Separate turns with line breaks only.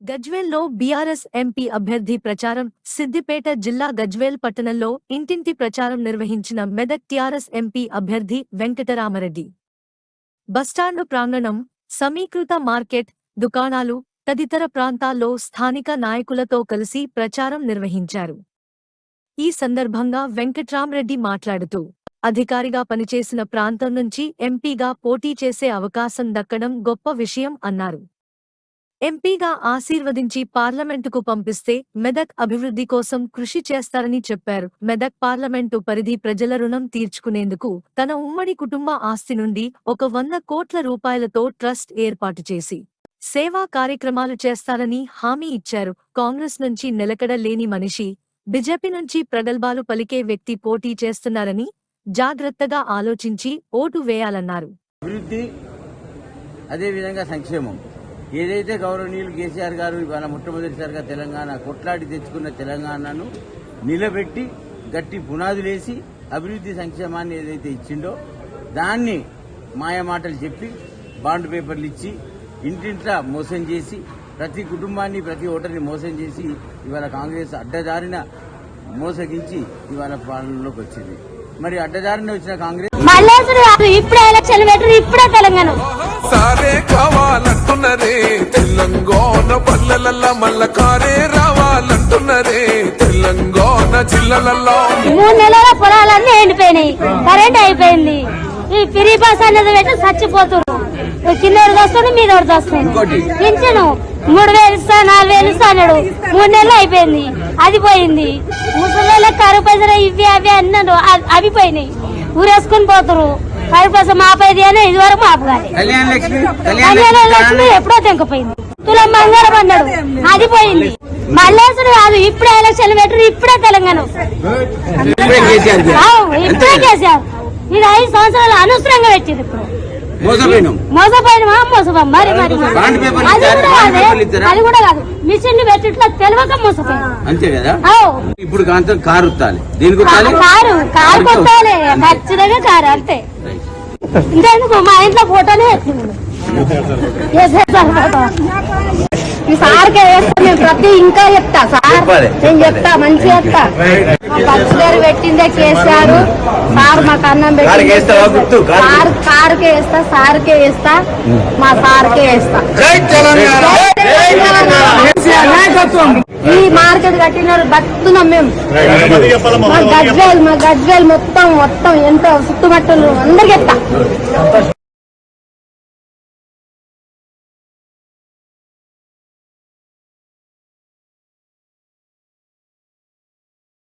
గజ్వేల్లో BRS MP అభ్యర్థి ప్రచారం సిద్దిపేట జిల్లా గజ్వేల్ పట్టణంలో ఇంటింటి ప్రచారం నిర్వహించిన మెదక్ టీఆర్ఎస్ ఎంపీ అభ్యర్థి వెంకటరామరెడ్డి. బస్టాండు ప్రాంగణం, సమీకృత మార్కెట్, దుకాణాలు తదితర ప్రాంతాల్లో స్థానిక నాయకులతో కలిసి ప్రచారం నిర్వహించారు. ఈ సందర్భంగా వెంకట్రామరెడ్డి మాట్లాడుతూ, అధికారిగా పనిచేసిన ప్రాంతం నుంచి ఎంపీగా పోటీ చేసే అవకాశం దక్కడం గొప్ప విషయం అన్నారు. ఎంపీగా ఆశీర్వదించి పార్లమెంటుకు పంపిస్తే మెదక్ అభివృద్ధి కోసం కృషి చేస్తారని చెప్పారు. మెదక్ పార్లమెంటు పరిధి ప్రజల రుణం తీర్చుకునేందుకు తన ఉమ్మడి కుటుంబ ఆస్తి నుండి 100 కోట్ల రూపాయలతో ట్రస్ట్ ఏర్పాటు చేసి సేవా కార్యక్రమాలు చేస్తారని హామీ ఇచ్చారు. కాంగ్రెస్ నుంచి నిలకడ లేని మనిషి, బీజేపీ నుంచి ప్రగల్భాలు పలికే వ్యక్తి పోటీ చేస్తున్నారని జాగ్రత్తగా ఆలోచించి ఓటు వేయాలన్నారు.
అభివృద్ధి అదే విధంగా సంక్షేమం ఏదైతే గౌరవనీయులు కేసీఆర్ గారు ఇవాళ మొట్టమొదటిసారిగా తెలంగాణ కొట్లాడి తెచ్చుకున్న తెలంగాణను నిలబెట్టి గట్టి పునాదులేసి అభివృద్ధి సంక్షేమాన్ని ఏదైతే ఇచ్చిండో దాన్ని మాయమాటలు చెప్పి బాండ్ పేపర్లు ఇచ్చి ఇంటింట్లా మోసం చేసి ప్రతి కుటుంబాన్ని ప్రతి ఓటర్ని మోసం చేసి ఇవాళ కాంగ్రెస్ అడ్డదారిన మోసగించి ఇవాళ పాలనలోకి వచ్చింది. మరి అడ్డదారిన వచ్చిన కాంగ్రెస్
ఇప్పుడే ఎలక్షన్ పెట్టరు, ఇప్పుడే తెలంగాణ
సారే కావాలంటున్నరే తెలంగాణ పల్లెలల్లా మల్ల కారే రావాలంటున్నరే తెలంగాణ జిల్లాలలో
3 నెలల పొలాలన్నీ ఎండిపోయినాయి, కరెంట్ అయిపోయింది. ఈ ఫ్రీ బస్ అనేది పెట్టి చచ్చిపోతున్నారు. కిందోడు వస్తాడు, మీదోడు వస్తాడు. పింఛను 3000 ఇస్తా 4000 ఇస్తా అన్నాడు. 3 నెలలు అయిపోయింది, అది పోయింది. ముసలి కరువు పైసలు ఇవి అవి అన్నాడు, అవి పోయినాయి. ఊరేసుకుని పోతారు. కరువు పైసలు మాపైది అని ఇదివరకు మాపు కాదు. కళ్యాణలక్ష్మి ఎప్పుడో తెంకపోయింది. తులం బంగారం అన్నాడు, అది పోయింది. మల్లేసుడు కాదు, ఇప్పుడే ఎలక్షన్ పెట్టరు, ఇప్పుడే తెలంగాణ ఇప్పుడే కేసీఆర్. ఇది 5 సంవత్సరాలు అనవసరంగా పెట్టింది. ఇప్పుడు మోసపోయినా మరి అది కూడా కాదు, మిషన్ పెట్టిట్లా తెలియక మోసపోయాం
అంతే కదా. ఇప్పుడు కారు
కారు కొట్టాలి, ఖచ్చితంగా కారు అంతే. ఇంకెందుకు మా ఇంట్లో ఫోటోనే ఈ సార్కే వేస్తా, నేను ప్రతి ఇంకా చెప్తా సార్, నేను చెప్తా మంచిగా చెప్తా. బస్ గారు పెట్టిందే కేసీఆర్ సార్, మాకు అన్నం పెట్టి కారుకే వేస్తా, సార్కే వేస్తా, మా సార్కే వేస్తా. ఈ మార్కెట్ కట్టిన బతున్నాం మేము. మా గజ్వేల్ మొత్తం ఎంత చుట్టుమట్టలు అందరికి చెప్తా.